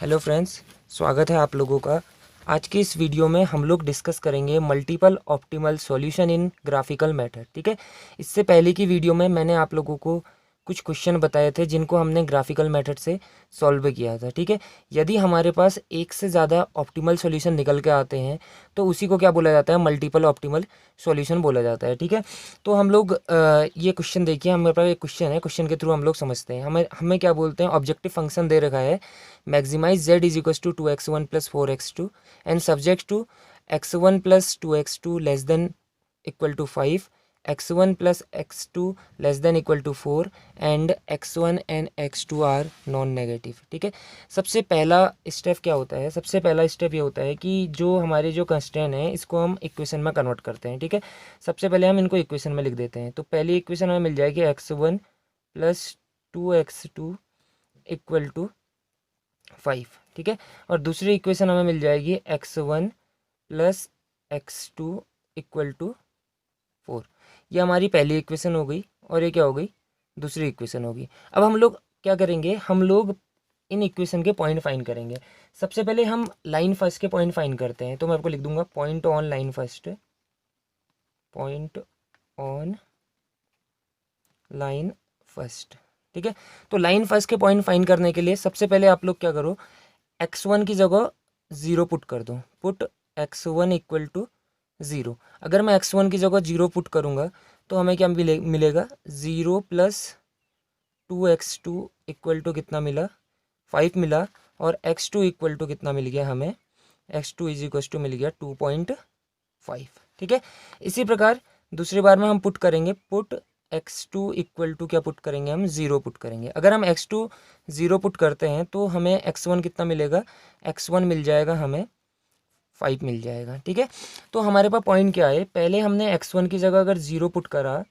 Hello friends, स्वागत है आप लोगों का। आज के इस वीडियो में हम लोग डिस्कस करेंगे multiple optimal solution in graphical method. ठीक है, इससे पहले की वीडियो में मैंने आप लोगों को कुछ क्वेश्चन बताए थे जिनको हमने ग्राफिकल मेथड से सॉल्व किया था। ठीक है, यदि हमारे पास एक से ज़्यादा ऑप्टिमल सॉल्यूशन निकल के आते हैं तो उसी को क्या बोला जाता है, मल्टीपल ऑप्टिमल सॉल्यूशन बोला जाता है। ठीक है, तो हम लोग ये क्वेश्चन देखिए, हमारे पास एक क्वेश्चन है, क्वेश्चन के थ्रू हम लोग समझते हैं। हमें हमें क्या बोलते हैं, ऑब्जेक्टिव फंक्शन दे रखा है maximise z is equal to 2x1 plus 4x2 and subject to x1 plus 2x2 less than equal to 5, x1 plus x2 less than equal to 4 and x1 and x2 are non negative. ठीक है, सबसे पहला step क्या होता है, सबसे पहला step ये होता है कि जो हमारे जो कंस्ट्रेंट है इसको हम इक्वेशन में कन्वर्ट करते हैं। ठीक है, सबसे पहले हम इनको इक्वेशन में लिख देते हैं। तो पहली इक्वेशन हमें मिल जाएगी x1 plus 2x2 equal to 5। ठीक है, और दूसरी इक्वेशन हमें मिल जाएगी x1 plus x2 equal to 4। ये हमारी पहली इक्वेशन हो गई और ये क्या हो गई, दूसरी इक्वेशन होगी। अब हम लोग क्या करेंगे, हम लोग इन इक्वेशन के पॉइंट फाइंड करेंगे। सबसे पहले हम लाइन फर्स्ट के पॉइंट फाइंड करते हैं। तो मैं आपको लिख दूंगा point on line first, point on line first. ठीक है, तो लाइन फर्स्ट के पॉइंट फाइंड करने के लिए सबसे पहले आप लोग क्या करो, x1 की जगह 0 पुट कर दो। Put x1 equal to 0। अगर मैं x1 की जगह 0 पुट करूँगा तो हमें क्या मिलेगा, 0 प्लस 2x2 इक्वल टू कितना मिला, 5 मिला। और x2 इक्वल टू कितना मिल गया हमें, x2 इज इक्वल टू मिल गया 2.5। ठीक है, इसी प्रकार दूसरी बार में हम पुट करेंगे, पुट x2 इक्वल टू क्या पुट करेंगे, हम 0 पुट करेंगे। अगर हम x2 0 पुट करते हैं तो हमें x1 कितना मिलेगा, x1 मिल जाएगा हमें 5 मिल जाएगा। ठीक है, तो हमारे पास पॉइंट क्या है, पहले हमने x1 की जगह अगर 0 पुट करा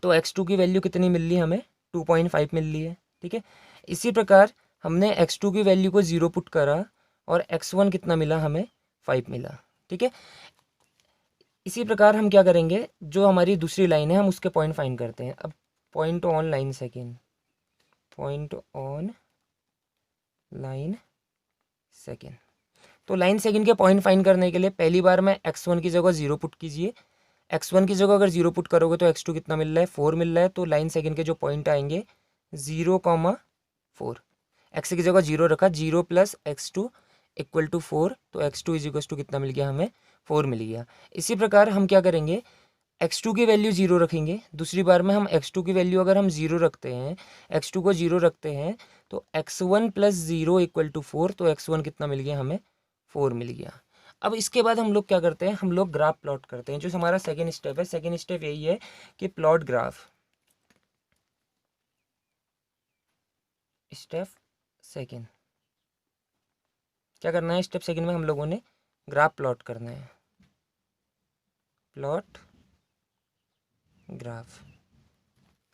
तो x2 की वैल्यू कितनी मिल रही हमें, 2.5 मिल रही है। ठीक है, इसी प्रकार हमने x2 की वैल्यू को 0 पुट करा और x1 कितना मिला हमें, 5 मिला। ठीक है, इसी प्रकार हम क्या करेंगे, जो हमारी दूसरी लाइन है हम उसके पॉइंट फाइंड करते हैं। अब point on line second, point on line second. तो लाइन सेकेंड के पॉइंट फाइंड करने के लिए पहली बार में x1 की जगह 0 पुट कीजिए। x1 की जगह अगर 0 पुट करोगे तो x2 कितना मिल रहा है, 4 मिल रहा है। तो लाइन सेकेंड के जो पॉइंट आएंगे 0,4। x की जगह 0 रखा, 0 प्लस x2 इक्वल टू 4। तो x2 इज इक्वल टू कितना मिल गया हमें, 4 मिल गया। इसी प्रकार हम क्या करेंगे, x2 की वैल्यू 0 रखेंगे। दूसरी बार में हम x2 की वैल्यू अगर हम 0 रखते हैं, x2 को 0 रखते हैं तो x1 प्लस 0 इक्वल टू 4। तो x1 कितना मिल गया हमें, 4 मिल गया। अब इसके बाद हम लोग क्या करते हैं, हम लोग ग्राफ प्लॉट करते हैं। जो हमारा सेकेंड स्टेप है, सेकेंड स्टेप यही है कि प्लॉट ग्राफ। स्टेप सेकेंड क्या करना है, स्टेप सेकेंड में हम लोगों ने ग्राफ प्लॉट करना है, प्लॉट ग्राफ।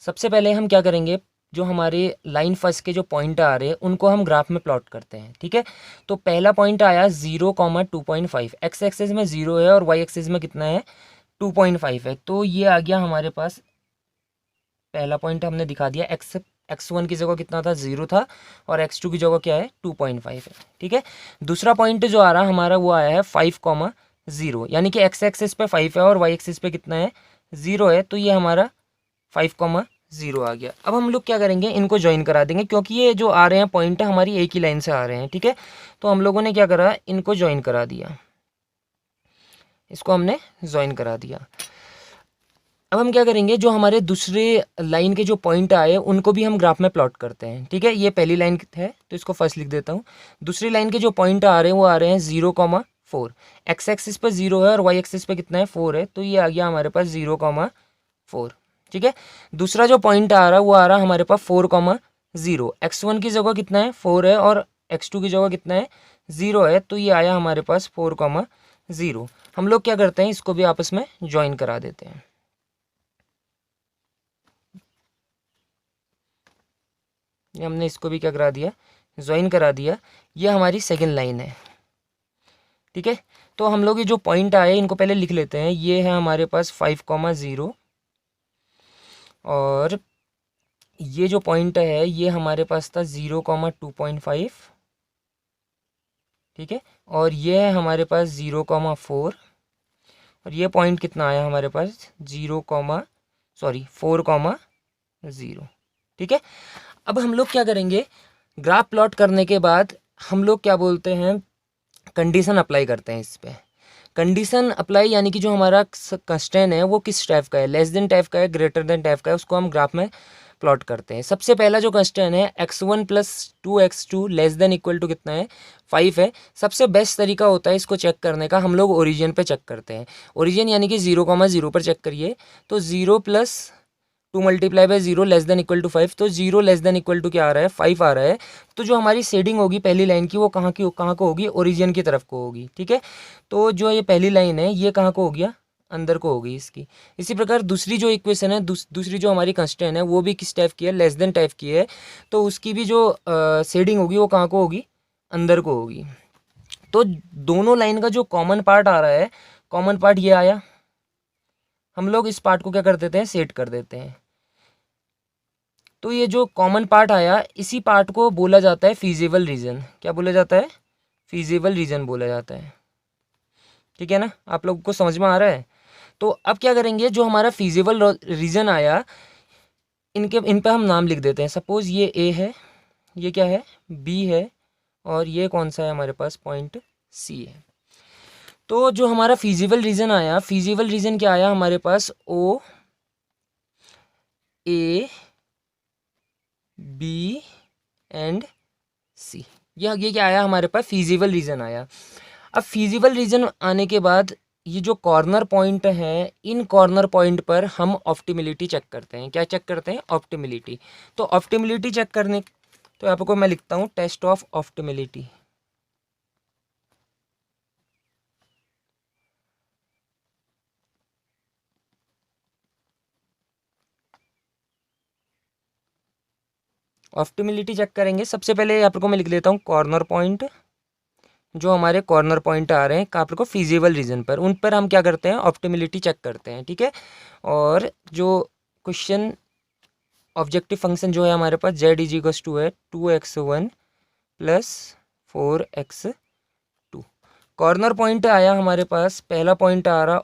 सबसे पहले हम क्या करेंगे, जो हमारे लाइन फर्स्ट के जो पॉइंट आ रहे हैं उनको हम ग्राफ में प्लॉट करते हैं। ठीक है, तो पहला पॉइंट आया 0,2.5, एक्स एक्सिस में 0 है और वाई एक्सिस में कितना है, 2.5 है। तो ये आ गया हमारे पास, पहला पॉइंट हमने दिखा दिया। x1 की जगह कितना था, 0 था, और x2 की जगह क्या है, 2.5 है। ठीक है, दूसरा पॉइंट जो आ रहा हमारा वो आया है 5,0, यानी कि x एक्सिस पे 5 है और y एक्सिस पे कितना है, 0 है। तो ये हमारा 5,0 आ गया। अब हम लोग क्या करेंगे, इनको ज्वाइन करा देंगे, क्योंकि ये जो आ रहे हैं पॉइंट हमारी एक ही लाइन से आ रहे हैं। ठीक है, तो हम लोगों ने क्या करा, इनको ज्वाइन करा दिया, इसको हमने ज्वाइन करा दिया। अब हम क्या करेंगे, जो हमारे दूसरे लाइन के जो पॉइंट आए उनको भी हम ग्राफ में प्लॉट करते हैं। ठीक है, ये पहली लाइन है तो इसको फर्स्ट लिख देता हूँ। दूसरी लाइन के जो पॉइंट आ रहे हैं वो आ रहे हैं 0,4। एक्स एक्सिस पर 0 है और वाई एक्सिस पे कितना है, 4 है। तो ये आ गया हमारे पास 0,4। ठीक है, दूसरा जो पॉइंट आ रहा है वो आ रहा है हमारे पास 4,0। x1 की जगह कितना है, 4 है, और x2 की जगह कितना है, 0 है। तो ये आया हमारे पास 4,0। हम लोग क्या करते हैं, इसको भी आपस में ज्वाइन करा देते हैं। ये हमने इसको भी क्या करा दिया, ज्वाइन करा दिया। ये हमारी सेकंड लाइन है। ठीक है, तो हम लोग ये जो पॉइंट आए इनको पहले लिख लेते हैं। ये है हमारे पास 5,0, और ये जो पॉइंट है ये हमारे पास था 0,2.5, ठीक है। और ये है हमारे पास 0,4 और ये पॉइंट कितना आया हमारे पास 4,0। ठीक है। अब हम लोग क्या करेंगे, ग्राफ प्लॉट करने के बाद हम लोग क्या बोलते हैं, कंडीशन अप्लाई करते हैं इस पे। कंडीशन अप्लाई यानी कि जो हमारा कंस्ट्रेंट है वो किस टाइप का है, लेस देन टाइप का है, ग्रेटर देन टाइप का है, उसको हम ग्राफ में प्लॉट करते हैं। सबसे पहला जो कंस्ट्रेंट है x1 plus 2x2 less than equal to कितना है 5 है। सबसे बेस्ट तरीका होता है इसको चेक करने का, हम लोग ओरिजिन पे चेक करते हैं। ओरिजिन यानी कि 0,0 पर चेक करिए, तो 0 plus 2 multiply by 0 less than equal to 5, तो 0 लेस देन इक्वल टू क्या आ रहा है 5 आ रहा है। तो जो हमारी शेडिंग होगी पहली लाइन की वो कहाँ को होगी, ओरिजिन की तरफ को होगी। ठीक है। तो जो ये पहली लाइन है ये कहाँ को हो गया, अंदर को होगी इसकी। इसी प्रकार दूसरी जो इक्वेशन है, दूसरी जो हमारी कंस्ट्रेंट है वो भी किस टाइप की है, लेस देन टाइप की है, तो उसकी भी जो शेडिंग होगी वो कहाँ को होगी, अंदर को होगी। तो दोनों लाइन का जो कॉमन पार्ट आ रहा है, कॉमन पार्ट ये आया, हम लोग इस पार्ट को क्या कर देते हैं, सेट कर देते हैं। तो ये जो कॉमन पार्ट आया इसी पार्ट को बोला जाता है फीजिबल रीजन। क्या बोला जाता है, फीजिबल रीजन बोला जाता है। ठीक है ना, आप लोग को समझ में आ रहा है। तो अब क्या करेंगे, जो हमारा फीजिबल रीजन आया इन पे हम नाम लिख देते हैं। सपोज ये ए है, ये क्या है बी है, और ये कौन सा है हमारे पास पॉइंट सी है। तो जो हमारा फीजिबल रीजन आया, फीजिबल रीजन क्या आया हमारे पास, ओ ए बी एंड सी। ये क्या आया हमारे पास, फीजिबल रीजन आया। अब फीजिबल रीजन आने के बाद ये जो कॉर्नर पॉइंट है, इन कॉर्नर पॉइंट पर हम ऑप्टिमिलिटी चेक करते हैं। क्या चेक करते हैं, ऑप्टिमिलिटी। तो ऑप्टिमिलिटी चेक करने, तो यहाँ पर मैं लिखता हूँ टेस्ट ऑफ ऑप्टिमिलिटी। ऑप्टिमिलिटी चेक करेंगे। सबसे पहले यहाँ पर मैं लिख देता हूँ कॉर्नर पॉइंट, जो हमारे कॉर्नर पॉइंट आ रहे हैं कहाँ पर, फीजिबल रीजन पर, उन पर हम क्या करते हैं, ऑप्टिमिलिटी चेक करते हैं। ठीक है। और जो क्वेश्चन ऑब्जेक्टिव फंक्शन जो है हमारे पास z इज इक्वल टू है 2x1 plus 4x2। Corner point आया हमारे पास, पहला पॉइंट आ रहा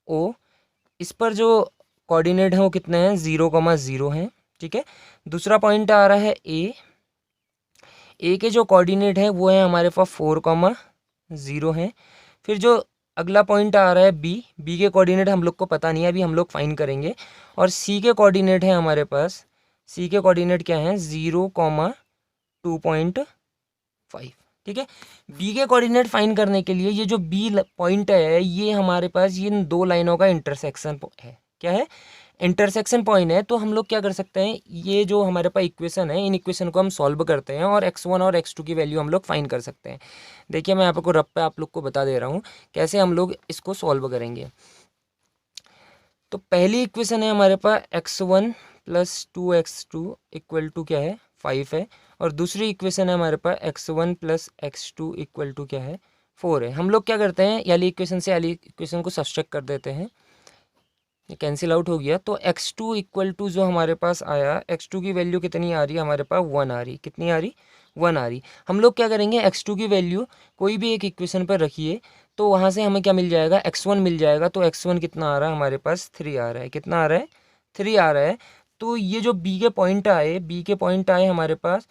ओ, इस पर जो कोऑर्डिनेट है वो कितने हैं 0,0 हैं। ठीक है। दूसरा पॉइंट आ रहा है ए के जो कोऑर्डिनेट है वो है हमारे पास 4,0 हैं। फिर जो अगला पॉइंट आ रहा है बी के कोऑर्डिनेट हम लोग को पता नहीं है, अभी हम लोग फाइंड करेंगे। और सी के कोऑर्डिनेट है हमारे पास, सी के कोऑर्डिनेट क्या है 0,2.5। ठीक है। बी के कोऑर्डिनेट फाइंड करने के लिए ये जो बी पॉइंट है ये हमारे पास ये इन दो लाइनों का इंटरसेक्शन है। क्या है, इंटरसेक्शन पॉइंट है। तो हम लोग क्या कर सकते हैं, ये जो हमारे पास इक्वेशन है इन इक्वेशन को हम सॉल्व करते हैं और x1 और x2 की वैल्यू हम लोग फाइंड कर सकते हैं। देखिए मैं आपको रफ पे आप लोग को बता दे रहा हूँ कैसे हम लोग इसको सॉल्व करेंगे। तो पहली इक्वेशन है हमारे पास x1 plus 2x2 equal to क्या है 5 है, और दूसरी इक्वेशन है हमारे पास x1 plus x2 equal to क्या है 4 है। हम लोग क्या करते हैं, याली इक्वेशन से याली इक्वेशन को सब्सट्रैक्ट कर देते हैं, ये कैंसिल आउट हो गया। तो x2 इक्वल टू जो हमारे पास आया, x2 की वैल्यू कितनी आ रही है हमारे पास 1 आ रही, कितनी आ रही 1 आ रही। हम लोग क्या करेंगे, x2 की वैल्यू कोई भी एक इक्वेशन पर रखिए, तो वहाँ से हमें क्या मिल जाएगा, x1 मिल जाएगा। तो x1 कितना आ रहा है हमारे पास 3 आ रहा है, कितना आ रहा है 3 आ रहा है। तो ये जो b के पॉइंट आए हमारे पास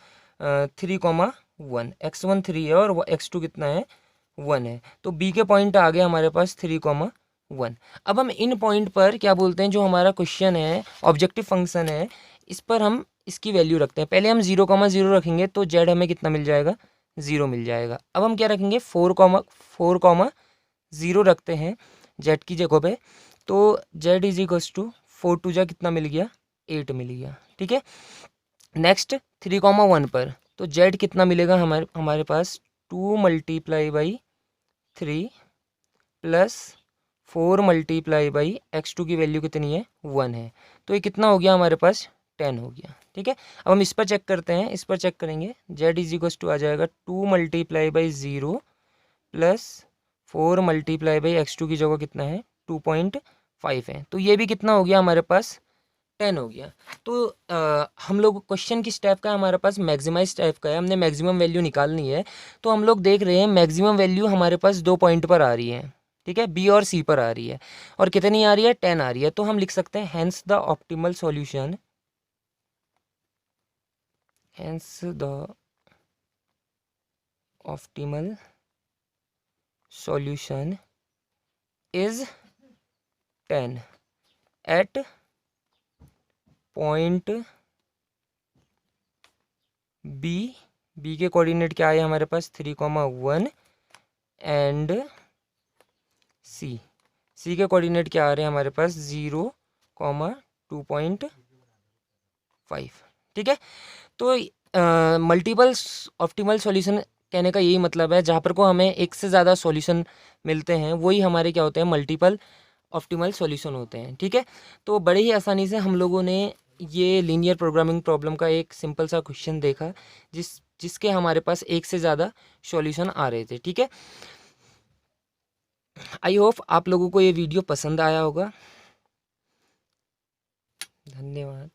3,1, x1 3 है और x2 कितना है 1 है। तो b के पॉइंट आ गए हमारे पास 3,1। अब हम इन पॉइंट पर क्या बोलते हैं, जो हमारा क्वेश्चन है ऑब्जेक्टिव फंक्शन है, इस पर हम इसकी वैल्यू रखते हैं। पहले हम 0,0 रखेंगे तो z हमें कितना मिल जाएगा 0 मिल जाएगा। अब हम क्या रखेंगे 4,0 रखते हैं z की जगह पे। तो z is equal to 4 two जा कितना मिल गया 8 मिल गया। ठीक है। नेक्स्ट 3,1 पर, तो z कितना मिलेगा हमारे पास 2 multiply by 3 plus 4 multiply by x2 की वैल्यू कितनी है 1 है। तो ये कितना हो गया हमारे पास 10 हो गया। ठीक है। अब हम इस पर चेक करते हैं, इस पर चेक करेंगे z इज इक्वल टू आ जाएगा 2 multiply by 0 plus 4 multiply by x2 की जगह कितना है 2.5 है। तो ये भी कितना हो गया हमारे पास 10 हो गया। तो हम लोग क्वेश्चन किस टाइप का है, हमारे पास मैक्सिमाइज टाइप का है, हमने मैक्सिमम वैल्यू निकालनी है। तो हम लोग देख रहे हैं मैक्सिमम वैल्यू हमारे पास 2 पॉइंट पर आ रही है, ठीक है, बी और सी पर आ रही है, और कितनी आ रही है, 10 आ रही है। तो हम लिख सकते हैं hence the optimal solution, hence the optimal solution is 10 at point B. B के कोऑर्डिनेट क्या है हमारे पास, 3,1 एंड सी। सी के कोऑर्डिनेट क्या आ रहे हैं हमारे पास, 0,2.5, ठीक है। तो मल्टीपल ऑप्टिमल सॉल्यूशन कहने का यही मतलब है, जहाँ पर को हमें एक से ज़्यादा सॉल्यूशन मिलते हैं वही हमारे क्या होते हैं, मल्टीपल ऑप्टिमल सॉल्यूशन होते हैं, ठीक है। तो बड़े ही आसानी से हम लोगों ने ये लीनियर प्रोग्रामिंग प्रॉब्लम का एक सिंपल सा क्वेश्चन देखा, जिसके हमारे पास एक से ज़्यादा सॉल्यूशन आ रहे थे, ठीक है। आई होप आप लोगों को ये वीडियो पसंद आया होगा। धन्यवाद।